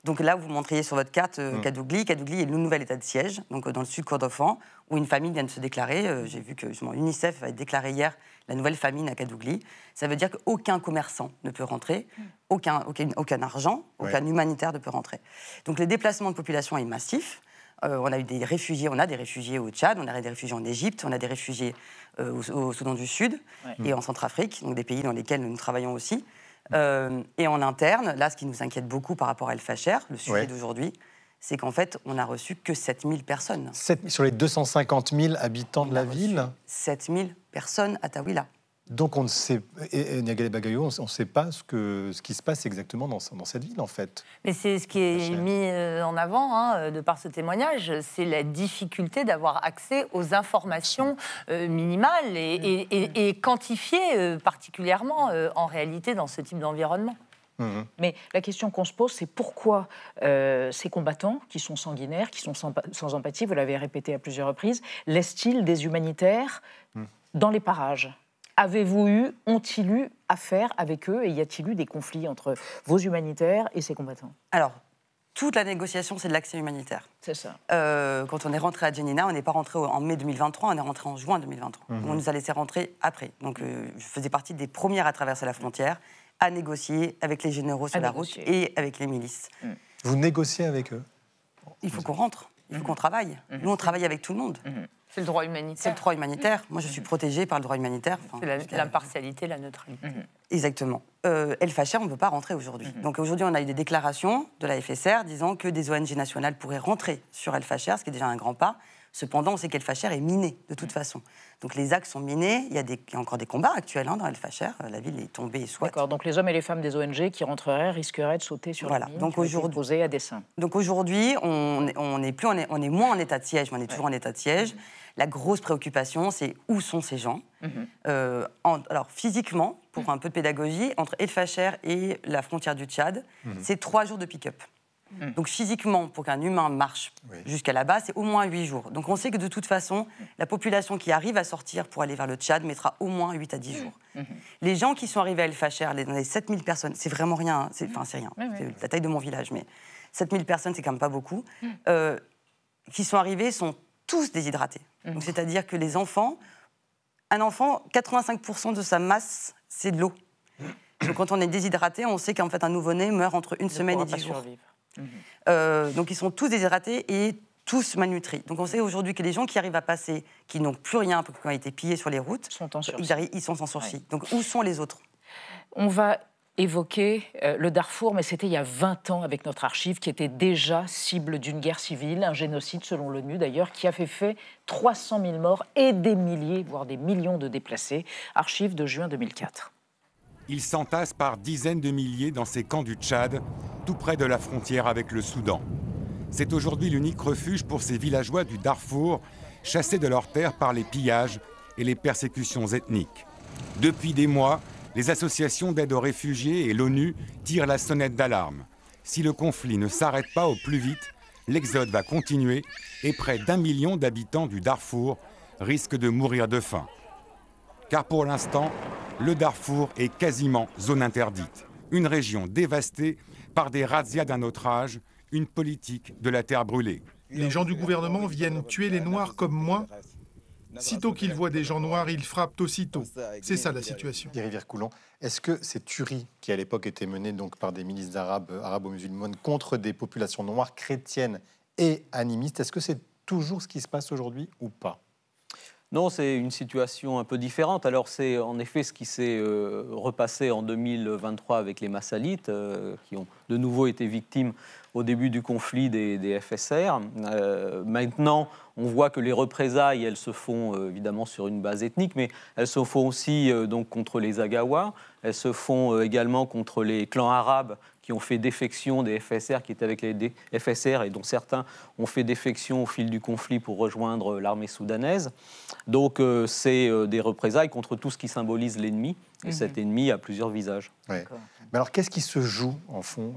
Donc là, vous montriez sur votre carte Kadougli. Kadougli est le nouvel état de siège, donc dans le sud Kordofan, où une famille vient de se déclarer. J'ai vu que l'UNICEF a déclaré hier la nouvelle famine à Kadougli. Ça veut dire qu'aucun commerçant ne peut rentrer, aucun argent, aucun humanitaire ne peut rentrer. Donc le déplacement de population est massif. On a eu des réfugiés, on a des réfugiés au Tchad, on a des réfugiés en Égypte, on a des réfugiés au Soudan du Sud et en Centrafrique, donc des pays dans lesquels nous travaillons aussi. Et en interne, là, ce qui nous inquiète beaucoup par rapport à El Fasher, le sujet d'aujourd'hui, c'est qu'en fait, on n'a reçu que 7000 personnes. Sur les 250 000 habitants de la ville 7000 personnes à Taouila. Donc on ne sait, Niagale Bagayo, on ne sait pas ce qui se passe exactement dans cette ville, en fait. Mais c'est ce qui est mis en avant, de par ce témoignage, c'est la difficulté d'avoir accès aux informations minimales et quantifiées particulièrement en réalité dans ce type d'environnement. Mais la question qu'on se pose, c'est pourquoi ces combattants, qui sont sanguinaires, qui sont sans empathie, vous l'avez répété à plusieurs reprises, laissent-ils des humanitaires dans les parages ? Ont-ils eu affaire avec eux et y a-t-il eu des conflits entre vos humanitaires et ces combattants ? Alors, toute la négociation, c'est de l'accès humanitaire. C'est ça. Quand on est rentré à Djenina, on n'est pas rentré en mai 2023, on est rentré en juin 2023. On nous a laissé rentrer après. Donc, je faisais partie des premières à traverser la frontière, à négocier avec les généraux sur la route et avec les milices. Vous négociez avec eux ? Il faut qu'on rentre, il faut qu'on travaille. Nous, on travaille avec tout le monde. C'est le droit humanitaire. C'est le droit humanitaire. Moi, je suis protégée par le droit humanitaire. C'est l'impartialité, la neutralité. Exactement. El Fasher, on ne peut pas rentrer aujourd'hui. Donc aujourd'hui, on a eu des déclarations de la FSR disant que des ONG nationales pourraient rentrer sur El Fasher, ce qui est déjà un grand pas. Cependant, on sait qu'El Fasher est miné, de toute façon. Donc les axes sont minés. Il y a encore des combats actuels dans El Fasher. La ville est tombée, soit. D'accord, donc les hommes et les femmes des ONG qui rentreraient risqueraient de sauter sur la mine qui est posée à dessein. Donc aujourd'hui, on est moins en état de siège, mais on est toujours en état de siège. La grosse préoccupation, c'est où sont ces gens. Alors physiquement, pour un peu de pédagogie, entre El Fasher et la frontière du Tchad, c'est 3 jours de pick-up. Donc physiquement, pour qu'un humain marche jusqu'à là-bas, c'est au moins 8 jours. Donc on sait que de toute façon, la population qui arrive à sortir pour aller vers le Tchad mettra au moins 8 à 10 jours. Les gens qui sont arrivés à El Fasher, dans les 7000 personnes, c'est vraiment rien, c'est rien, c'est la taille de mon village, mais 7000 personnes, c'est quand même pas beaucoup, qui sont arrivés sont tous déshydratés. Donc c'est-à-dire que les enfants, un enfant, 85% de sa masse, c'est de l'eau. Donc quand on est déshydraté, on sait qu'en fait un nouveau-né meurt entre une semaine et 10 jours. Donc ils sont tous déshydratés et tous malnutris. Donc on sait aujourd'hui que les gens qui arrivent à passer, qui n'ont plus rien, qui ont été pillés sur les routes, ils sont en sursis. Donc où sont les autres ? On va évoquer le Darfour, mais c'était il y a 20 ans avec notre archive qui était déjà cible d'une guerre civile, un génocide selon l'ONU d'ailleurs, qui a fait 300 000 morts et des milliers, voire des millions de déplacés. Archive de juin 2004. Ils s'entassent par dizaines de milliers dans ces camps du Tchad, tout près de la frontière avec le Soudan. C'est aujourd'hui l'unique refuge pour ces villageois du Darfour, chassés de leurs terres par les pillages et les persécutions ethniques. Depuis des mois, les associations d'aide aux réfugiés et l'ONU tirent la sonnette d'alarme. Si le conflit ne s'arrête pas au plus vite, l'exode va continuer et près d'1 million d'habitants du Darfour risquent de mourir de faim. Car pour l'instant, le Darfour est quasiment zone interdite. Une région dévastée par des razzias d'un autre âge, une politique de la terre brûlée. Les gens du gouvernement viennent tuer les Noirs comme moi. Sitôt qu'ils voient des gens noirs, ils frappent aussitôt. C'est ça la situation. Thierry Vircoulon, est-ce que ces tueries qui à l'époque étaient menées donc, par des milices arabo-musulmanes contre des populations noires, chrétiennes et animistes, est-ce que c'est toujours ce qui se passe aujourd'hui ou pas ? Non, c'est une situation un peu différente. Alors c'est en effet ce qui s'est repassé en 2023 avec les Massalites, qui ont de nouveau été victimes au début du conflit des FSR. Maintenant, on voit que les représailles, elles se font évidemment sur une base ethnique, mais elles se font aussi donc contre les Agawas, elles se font également contre les clans arabes qui ont fait défection des FSR, qui étaient avec les FSR, et dont certains ont fait défection au fil du conflit pour rejoindre l'armée soudanaise. Donc c'est des représailles contre tout ce qui symbolise l'ennemi, et cet ennemi a plusieurs visages. Ouais. Mais alors qu'est-ce qui se joue en fond,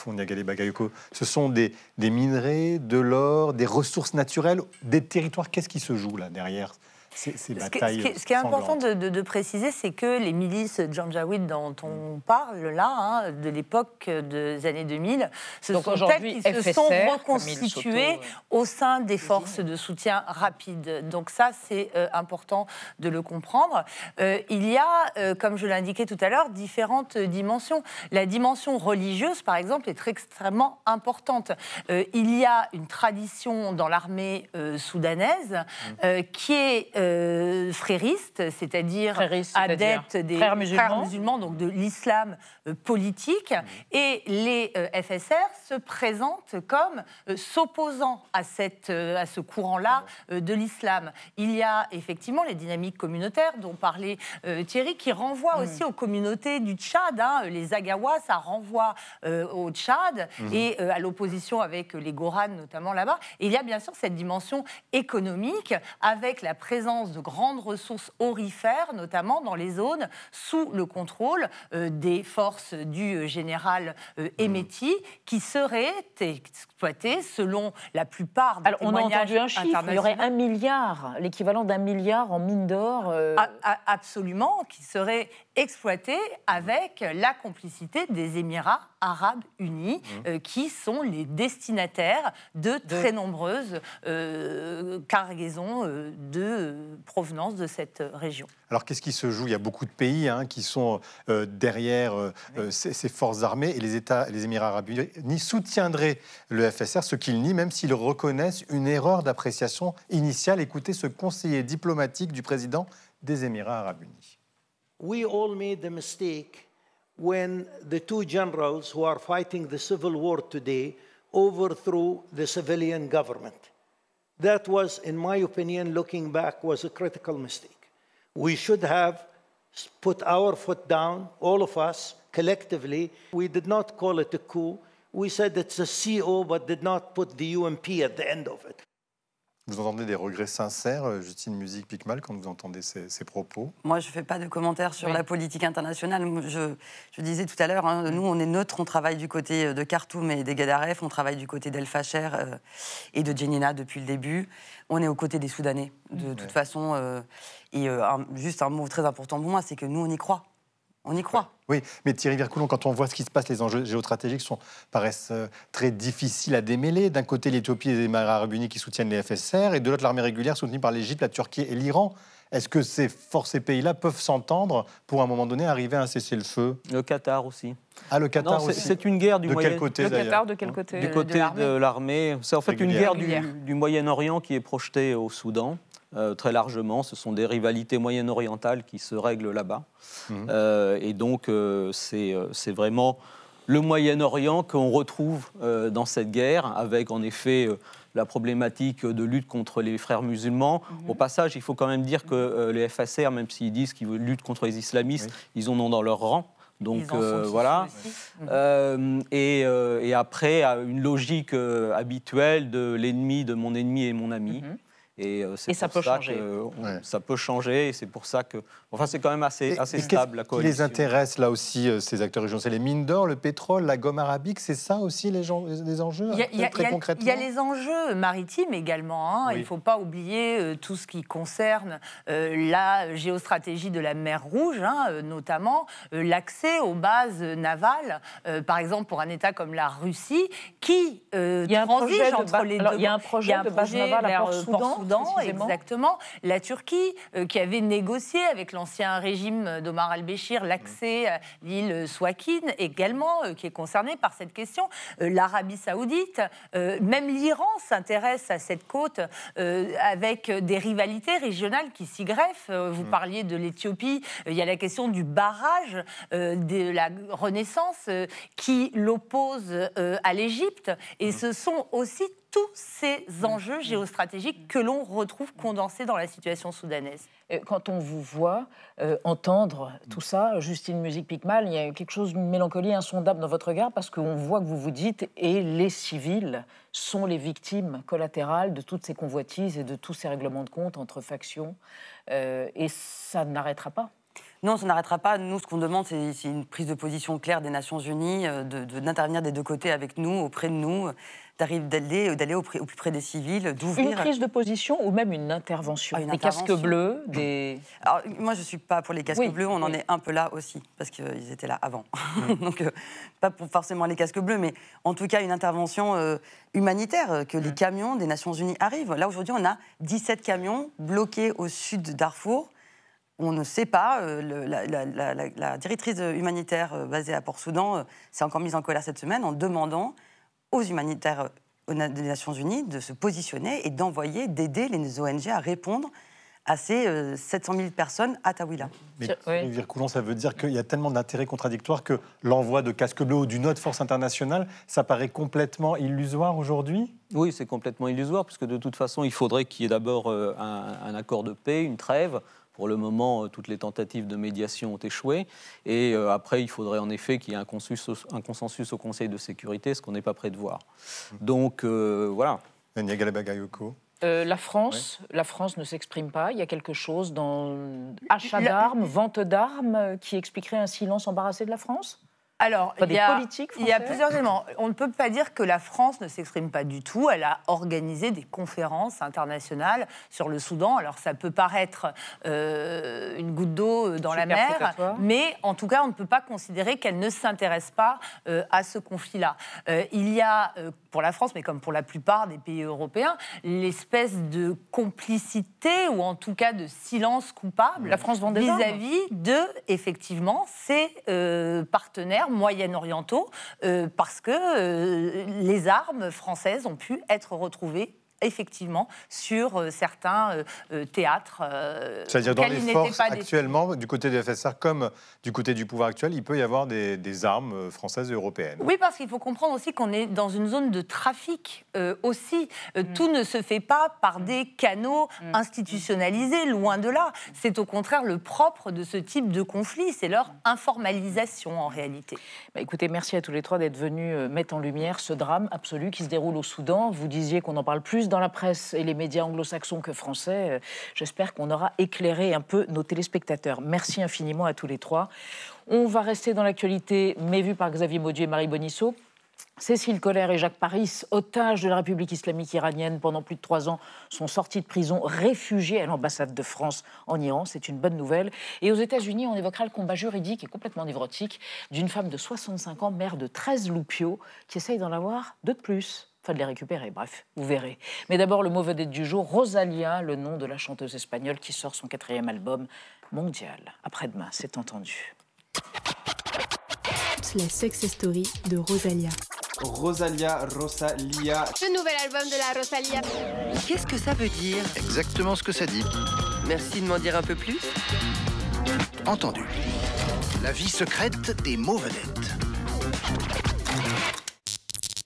Niagale Bagayoko ? Ce sont des minerais, de l'or, des ressources naturelles, des territoires. Qu'est-ce qui se joue là derrière ces batailles. Ce qui est important de préciser, c'est que les milices Janjaweed dont on parle là, de l'époque des années 2000, ce sont elles qui se sont reconstituées au sein des forces de soutien rapide. Donc ça, c'est important de le comprendre. Il y a, comme je l'indiquais tout à l'heure, différentes dimensions. La dimension religieuse, par exemple, est extrêmement importante. Il y a une tradition dans l'armée soudanaise qui est frériste, c'est-à-dire adepte des frères musulmans, donc de l'islam politique, et les FSR se présentent comme s'opposant à ce courant-là de l'islam. Il y a effectivement les dynamiques communautaires dont parlait Thierry, qui renvoient aussi aux communautés du Tchad. Les Agawas, ça renvoie au Tchad et à l'opposition avec les Goran, notamment là-bas. Et il y a bien sûr cette dimension économique avec la présence de grandes ressources aurifères, notamment dans les zones sous le contrôle des forces du général Hemeti, qui seraient exploitées selon la plupart des témoignages. On a entendu un chiffre, il y aurait 1 milliard, l'équivalent d'1 milliard en mines d'or. Absolument, qui serait exploité avec la complicité des Émirats arabes unis, qui sont les destinataires de très nombreuses cargaisons de provenance de cette région. Alors qu'est-ce qui se joue? Il y a beaucoup de pays qui sont derrière ces forces armées, et les Émirats arabes unis soutiendraient le FSR, ce qu'ils nient, même s'ils reconnaissent une erreur d'appréciation initiale. Écoutez ce conseiller diplomatique du président des Émirats arabes unis. We all made a mistake when the two generals who are fighting the civil war today overthrew the civilian government. That was, in my opinion, looking back, was a critical mistake. We should have put our foot down, all of us, collectively. We did not call it a coup. We said it's a CO, but did not put the UMP at the end of it. Vous entendez des regrets sincères, Justine Musique-Piquemal, quand vous entendez ces propos? Moi, je ne fais pas de commentaires sur la politique internationale. Je disais tout à l'heure, nous, on est neutre, on travaille du côté de Khartoum et des Gadaref, on travaille du côté d'El Fasher et de Djenina depuis le début. On est aux côtés des Soudanais, de toute façon. Juste un mot très important pour moi, c'est que nous, on y croit. On y croit. Oui, mais Thierry Vircoulon, quand on voit ce qui se passe, les enjeux géostratégiques paraissent très difficiles à démêler. D'un côté, l'Éthiopie et les Émirats arabes unis qui soutiennent les FSR, et de l'autre, l'armée régulière soutenue par l'Égypte, la Turquie et l'Iran. Est-ce que ces forces et pays-là peuvent s'entendre pour, à un moment donné, arriver à un cessez-le-feu? Le Qatar aussi. Ah, le Qatar aussi. C'est une guerre du Moyen-Orient. De quel côté, le Qatar, de quel côté? Du côté de l'armée. C'est en fait une guerre du Moyen-Orient qui est projetée au Soudan. Très largement, ce sont des rivalités moyen-orientales qui se règlent là-bas. Et donc, c'est vraiment le Moyen-Orient qu'on retrouve dans cette guerre, avec en effet la problématique de lutte contre les frères musulmans. Au passage, il faut quand même dire que les FSR, même s'ils disent qu'ils luttent contre les islamistes, ils en ont dans leur rang. Donc voilà. Et après, une logique habituelle de l'ennemi de mon ennemi et mon ami. Et ça peut changer. Ça peut changer, et c'est pour ça que... Enfin, c'est quand même assez stable, la coalition. Ce qui les intéresse, là aussi, ces acteurs régionaux, c'est les mines d'or, le pétrole, la gomme arabique, c'est ça aussi les enjeux, très concrètement? Il y a les enjeux maritimes également. Il ne faut pas oublier tout ce qui concerne la géostratégie de la mer Rouge, notamment l'accès aux bases navales, par exemple pour un État comme la Russie, qui transige entre les deux. Il y a un projet de base navale à Port-Soudan. Exactement. La Turquie, qui avait négocié avec l'ancien régime d'Omar al-Béchir l'accès à l'île Souakin, également, qui est concernée par cette question. L'Arabie saoudite, même l'Iran s'intéresse à cette côte avec des rivalités régionales qui s'y greffent. Vous parliez de l'Éthiopie, il y a la question du barrage de la Renaissance qui l'oppose à l'Égypte. Et ce sont aussi tous ces enjeux géostratégiques que l'on retrouve condensés dans la situation soudanaise. Quand on vous voit entendre tout ça, Justine Musique-Piquemal, il y a quelque chose d'une mélancolie insondable dans votre regard, parce qu'on voit que vous vous dites « et les civils sont les victimes collatérales de toutes ces convoitises et de tous ces règlements de compte entre factions et ça n'arrêtera pas ». Non, ça n'arrêtera pas. Nous, ce qu'on demande, c'est une prise de position claire des Nations Unies, d'intervenir des deux côtés avec nous, auprès de nous, d'aller au plus près des civils, d'ouvrir... Une prise de position ou même une intervention? Des casques bleus, des... Alors, moi, je ne suis pas pour les casques bleus, on en est un peu là aussi, parce qu'ils étaient là avant. Donc, pas pour forcément les casques bleus, mais en tout cas, une intervention humanitaire, que les camions des Nations Unies arrivent. Là, aujourd'hui, on a 17 camions bloqués au sud de Darfour. On ne sait pas, la directrice humanitaire basée à Port-Soudan s'est encore mise en colère cette semaine en demandant aux humanitaires des Nations Unies de se positionner et d'aider les ONG à répondre à ces 700 000 personnes à Taouila. Mais Vircoulon, ça veut dire qu'il y a tellement d'intérêts contradictoires que l'envoi de casques bleus ou d'une autre force internationale, ça paraît complètement illusoire aujourd'hui? Oui, c'est complètement illusoire, puisque de toute façon, il faudrait qu'il y ait d'abord un accord de paix, une trêve. Pour le moment, toutes les tentatives de médiation ont échoué. Et après, il faudrait en effet qu'il y ait un consensus au Conseil de sécurité, ce qu'on n'est pas prêt de voir. Donc, voilà. La France ne s'exprime pas. Il y a quelque chose dans achat d'armes, vente d'armes, qui expliquerait un silence embarrassé de la France? Alors, il y a plusieurs éléments. On ne peut pas dire que la France ne s'exprime pas du tout. Elle a organisé des conférences internationales sur le Soudan. Alors, ça peut paraître une goutte d'eau dans la mer, mais en tout cas, on ne peut pas considérer qu'elle ne s'intéresse pas à ce conflit-là. Il y a, pour la France, mais comme pour la plupart des pays européens, l'espèce de complicité, ou en tout cas de silence coupable, la France vend des armes vis-à-vis de, effectivement, ses partenaires moyen-orientaux, parce que les armes françaises ont pu être retrouvées effectivement sur certains théâtres. C'est-à-dire dans les forces actuellement, du côté du FSR comme du côté du pouvoir actuel, il peut y avoir des armes françaises et européennes. Oui, parce qu'il faut comprendre aussi qu'on est dans une zone de trafic aussi. Tout ne se fait pas par des canaux institutionnalisés, loin de là. C'est au contraire le propre de ce type de conflit, c'est leur informalisation en réalité. Écoutez, merci à tous les trois d'être venus mettre en lumière ce drame absolu qui se déroule au Soudan. Vous disiez qu'on en parle plus dans la presse et les médias anglo-saxons que français. J'espère qu'on aura éclairé un peu nos téléspectateurs. Merci infiniment à tous les trois. On va rester dans l'actualité, mais vue par Xavier Maudieu et Marie Bonisseau. Cécile Kohler et Jacques Paris, otages de la République islamique iranienne pendant plus de 3 ans, sont sortis de prison, réfugiés à l'ambassade de France en Iran. C'est une bonne nouvelle. Et aux États-Unis, on évoquera le combat juridique et complètement névrotique d'une femme de 65 ans, mère de 13 loupiaux, qui essaye d'en avoir 2 de plus. Enfin, de les récupérer, bref, vous verrez. Mais d'abord, le mot vedette du jour, Rosalia, le nom de la chanteuse espagnole qui sort son 4e album mondial. Après-demain, c'est entendu. La success story de Rosalia. Rosalia. Le nouvel album de la Rosalia. Qu'est-ce que ça veut dire? Exactement ce que ça dit. Merci de m'en dire un peu plus. Entendu. La vie secrète des mots vedettes.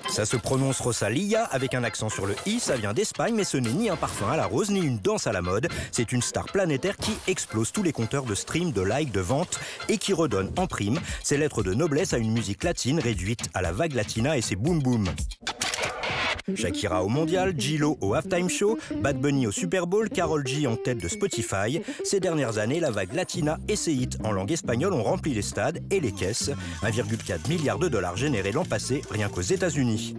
Ça se prononce Rosalia avec un accent sur le i, ça vient d'Espagne, mais ce n'est ni un parfum à la rose, ni une danse à la mode. C'est une star planétaire qui explose tous les compteurs de stream, de likes, de ventes et qui redonne en prime ses lettres de noblesse à une musique latine réduite à la vague latina et ses boom boom. Shakira au Mondial, J-Lo au Halftime Show, Bad Bunny au Super Bowl, Karol G en tête de Spotify. Ces dernières années, la vague latina et ses hits en langue espagnole ont rempli les stades et les caisses. 1,4 milliard de dollars générés l'an passé, rien qu'aux États-Unis.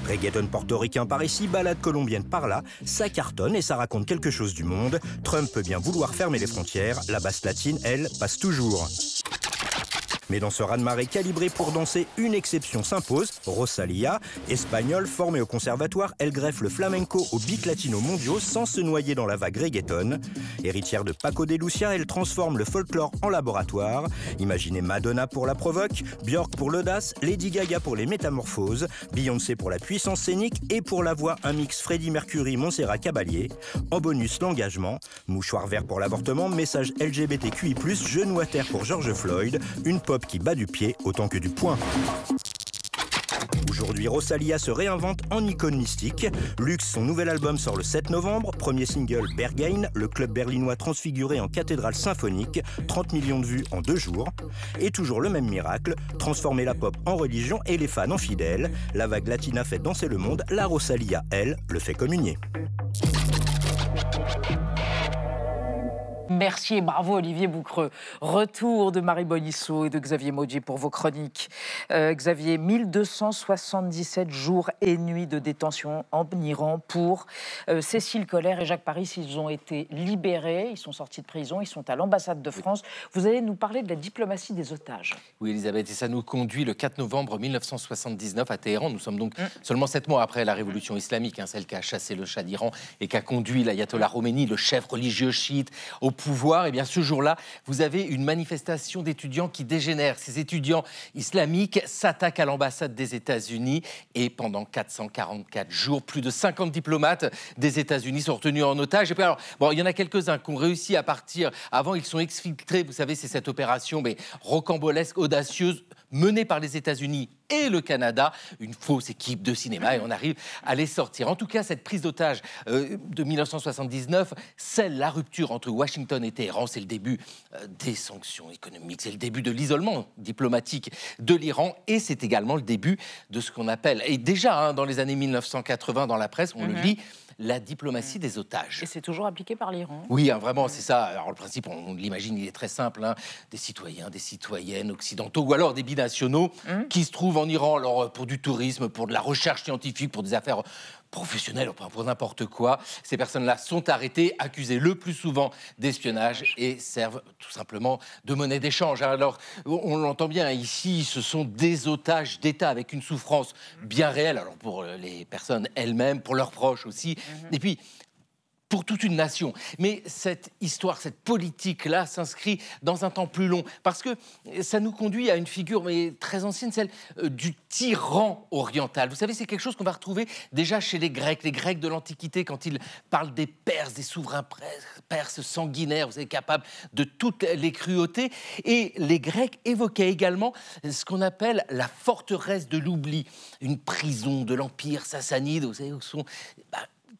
Reggaeton portoricain par ici, balade colombienne par là, ça cartonne et ça raconte quelque chose du monde. Trump peut bien vouloir fermer les frontières, la basse latine, elle, passe toujours. Mais dans ce raz-de-marée calibré pour danser, une exception s'impose, Rosalia. Espagnole, formée au conservatoire, elle greffe le flamenco aux beats latinos mondiaux sans se noyer dans la vague reggaeton. Héritière de Paco de Lucia, elle transforme le folklore en laboratoire. Imaginez Madonna pour la provoque, Björk pour l'audace, Lady Gaga pour les métamorphoses, Beyoncé pour la puissance scénique et pour la voix un mix Freddie Mercury, Montserrat Caballé. En bonus, l'engagement, mouchoir vert pour l'avortement, message LGBTQI+, genou à terre pour George Floyd, une pop qui bat du pied autant que du poing. Aujourd'hui, Rosalia se réinvente en icône mystique. Lux, son nouvel album sort le 7 novembre. Premier single, Berghain, le club berlinois transfiguré en cathédrale symphonique. 30 millions de vues en 2 jours. Et toujours le même miracle, transformer la pop en religion et les fans en fidèles. La vague latina fait danser le monde, la Rosalia, elle, le fait communier. Merci et bravo Olivier Boucreux. Retour de Marie Bonisseau et de Xavier Mauduit pour vos chroniques. Xavier, 1277 jours et nuits de détention en Iran pour Cécile Collère et Jacques Paris. Ils ont été libérés, ils sont sortis de prison, ils sont à l'ambassade de France. Vous allez nous parler de la diplomatie des otages. Oui Elisabeth, et ça nous conduit le 4 novembre 1979 à Téhéran. Nous sommes donc seulement 7 mois après la révolution islamique, celle qui a chassé le Shah d'Iran et qui a conduit l'ayatollah Khomeini, le chef religieux chiite, au pouvoir. Et bien ce jour-là, vous avez une manifestation d'étudiants qui dégénère. Ces étudiants islamiques s'attaquent à l'ambassade des États-Unis et pendant 444 jours, plus de 50 diplomates des États-Unis sont retenus en otage. Et puis alors, bon, il y en a quelques-uns qui ont réussi à partir. Avant, ils sont exfiltrés. Vous savez, c'est cette opération rocambolesque, audacieuse, menée par les États-Unis et le Canada, une fausse équipe de cinéma, et on arrive à les sortir. En tout cas, cette prise d'otage de 1979 scelle la rupture entre Washington et Téhéran. C'est le début des sanctions économiques, c'est le début de l'isolement diplomatique de l'Iran, et c'est également le début de ce qu'on appelle, et déjà dans les années 1980 dans la presse, on le lit, la diplomatie des otages. Et c'est toujours appliqué par l'Iran. Oui, vraiment, c'est ça. Alors le principe, on l'imagine, il est très simple. Des citoyens, des citoyennes occidentaux ou alors des binationaux qui se trouvent en Iran alors, pour du tourisme, pour de la recherche scientifique, pour des affaires professionnels, pour n'importe quoi. Ces personnes-là sont arrêtées, accusées le plus souvent d'espionnage et servent tout simplement de monnaie d'échange. Alors, on l'entend bien, ici, ce sont des otages d'État avec une souffrance bien réelle, alors pour les personnes elles-mêmes, pour leurs proches aussi. Et puis, pour toute une nation. Mais cette histoire, cette politique-là s'inscrit dans un temps plus long parce que ça nous conduit à une figure très ancienne, celle du tyran oriental. Vous savez, c'est quelque chose qu'on va retrouver déjà chez les Grecs de l'Antiquité, quand ils parlent des Perses, des souverains perses sanguinaires, vous savez, capables de toutes les cruautés. Et les Grecs évoquaient également ce qu'on appelle la forteresse de l'oubli, une prison de l'Empire sassanide, vous savez, où sont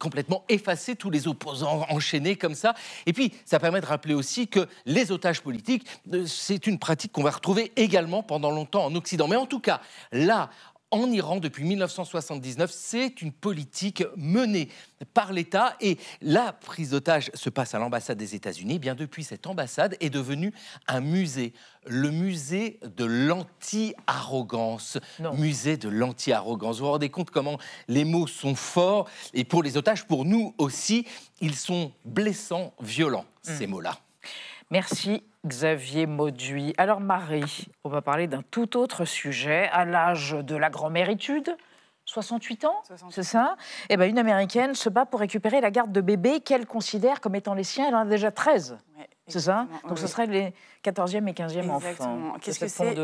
complètement effacer tous les opposants enchaînés comme ça. Et puis, ça permet de rappeler aussi que les otages politiques, c'est une pratique qu'on va retrouver également pendant longtemps en Occident. Mais en tout cas, là, en Iran, depuis 1979, c'est une politique menée par l'État. Et la prise d'otage se passe à l'ambassade des États-Unis. Bien depuis, cette ambassade est devenue un musée. Le musée de l'anti-arrogance. Musée de l'anti-arrogance. Vous vous rendez compte comment les mots sont forts. Et pour les otages, pour nous aussi, ils sont blessants, violents, ces mots-là. Merci Xavier Mauduit. Alors Marie, on va parler d'un tout autre sujet. À l'âge de la grand-méritude, 68 ans, c'est ça ? Eh bien, une Américaine se bat pour récupérer la garde de bébés qu'elle considère comme étant les siens. Elle en a déjà 13, c'est ça ? Donc ce serait les 14e et 15e enfants. Qu'est-ce que c'est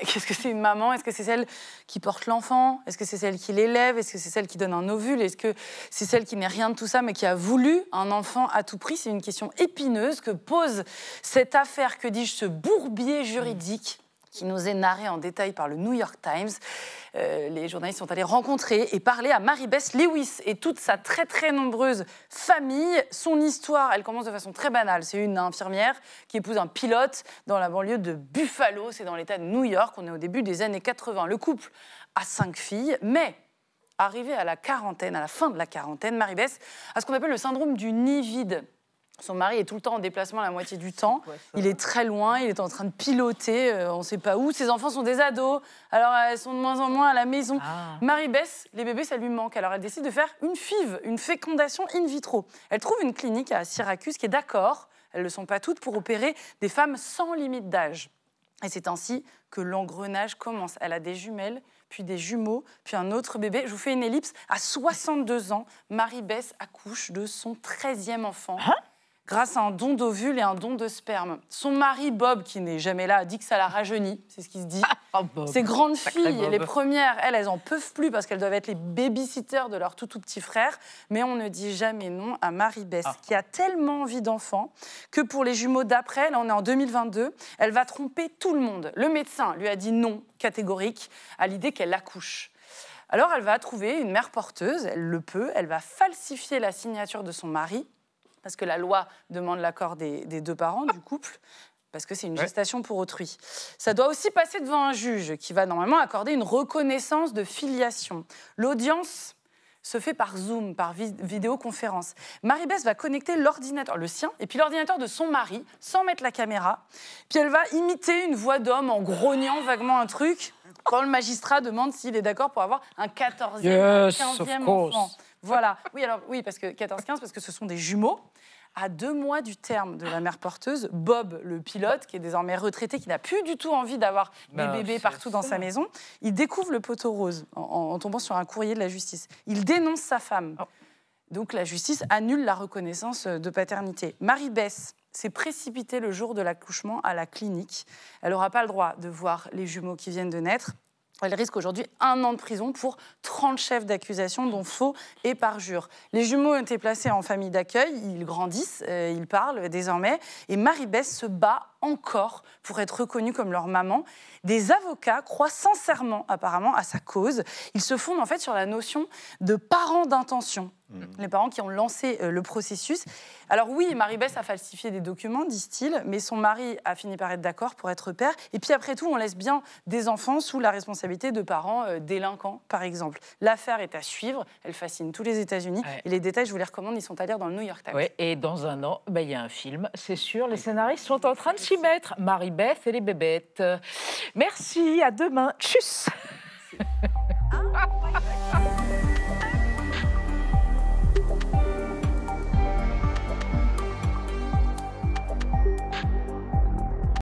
qu'est-ce que c'est une maman ? Est-ce que c'est celle qui porte l'enfant ? Est-ce que c'est celle qui l'élève ? Est-ce que c'est celle qui donne un ovule ? Est-ce que c'est celle qui n'est rien de tout ça, mais qui a voulu un enfant à tout prix ? C'est une question épineuse que pose cette affaire, que dis-je, ce bourbier juridique qui nous est narré en détail par le New York Times. Les journalistes sont allés rencontrer et parler à Mary-Beth Lewis et toute sa très très nombreuse famille. Son histoire, elle commence de façon très banale. C'est une infirmière qui épouse un pilote dans la banlieue de Buffalo. C'est dans l'État de New York. On est au début des années 80. Le couple a 5 filles, mais arrivé à la quarantaine, à la fin de la quarantaine, Mary-Beth a ce qu'on appelle le syndrome du nid vide. Son mari est tout le temps en déplacement la moitié du temps. Il est très loin, il est en train de piloter, on ne sait pas où. Ses enfants sont des ados, alors elles sont de moins en moins à la maison. Mary-Beth, les bébés, ça lui manque. Alors elle décide de faire une FIV, une fécondation in vitro. Elle trouve une clinique à Syracuse qui est d'accord, elles ne le sont pas toutes, pour opérer des femmes sans limite d'âge. Et c'est ainsi que l'engrenage commence. Elle a des jumelles, puis des jumeaux, puis un autre bébé. Je vous fais une ellipse. À 62 ans, Mary-Beth accouche de son 13e enfant. Grâce à un don d'ovule et un don de sperme. Son mari, Bob, qui n'est jamais là, dit que ça la rajeunit, c'est ce qui se dit. Ces grandes filles, les premières, elles en peuvent plus parce qu'elles doivent être les babysitters de leur tout petit frère. Mais on ne dit jamais non à Mary-Beth, qui a tellement envie d'enfants que pour les jumeaux d'après, là on est en 2022, elle va tromper tout le monde. Le médecin lui a dit non, catégorique, à l'idée qu'elle accouche. Alors elle va trouver une mère porteuse, elle le peut, elle va falsifier la signature de son mari, parce que la loi demande l'accord des deux parents du couple, parce que c'est une gestation pour autrui. Ça doit aussi passer devant un juge qui va normalement accorder une reconnaissance de filiation. L'audience se fait par Zoom, par vidéoconférence. Marie-Bess va connecter l'ordinateur, le sien, et puis l'ordinateur de son mari, sans mettre la caméra. Puis elle va imiter une voix d'homme en grognant vaguement un truc, quand le magistrat demande s'il est d'accord pour avoir un 14e, 15e enfant. Voilà. Oui, parce que 14-15, parce que ce sont des jumeaux. À 2 mois du terme de la mère porteuse, Bob, le pilote, qui est désormais retraité, qui n'a plus du tout envie d'avoir des bébés partout dans sa maison, il découvre le poteau rose en tombant sur un courrier de la justice. Il dénonce sa femme. Donc la justice annule la reconnaissance de paternité. Marie-Bess s'est précipitée le jour de l'accouchement à la clinique. Elle n'aura pas le droit de voir les jumeaux qui viennent de naître. Elle risque aujourd'hui 1 an de prison pour 30 chefs d'accusation, dont faux et parjure. Les jumeaux ont été placés en famille d'accueil, ils grandissent, ils parlent désormais, et Marie-Bess se bat encore pour être reconnue comme leur maman. Des avocats croient sincèrement, apparemment, à sa cause. Ils se fondent en fait sur la notion de parents d'intention. Les parents qui ont lancé le processus. Alors oui, Marie-Bess a falsifié des documents, disent-ils, mais son mari a fini par être d'accord pour être père. Et puis après tout, on laisse bien des enfants sous la responsabilité de parents délinquants, par exemple. L'affaire est à suivre, elle fascine tous les États-Unis. Ouais. Et les détails, je vous les recommande, ils sont à lire dans le New York Times. Ouais, et dans 1 an, il y a un film, c'est sûr, les scénaristes sont en train de s'y mettre. Marie-Bess et les bébêtes. Merci, à demain. Tchuss.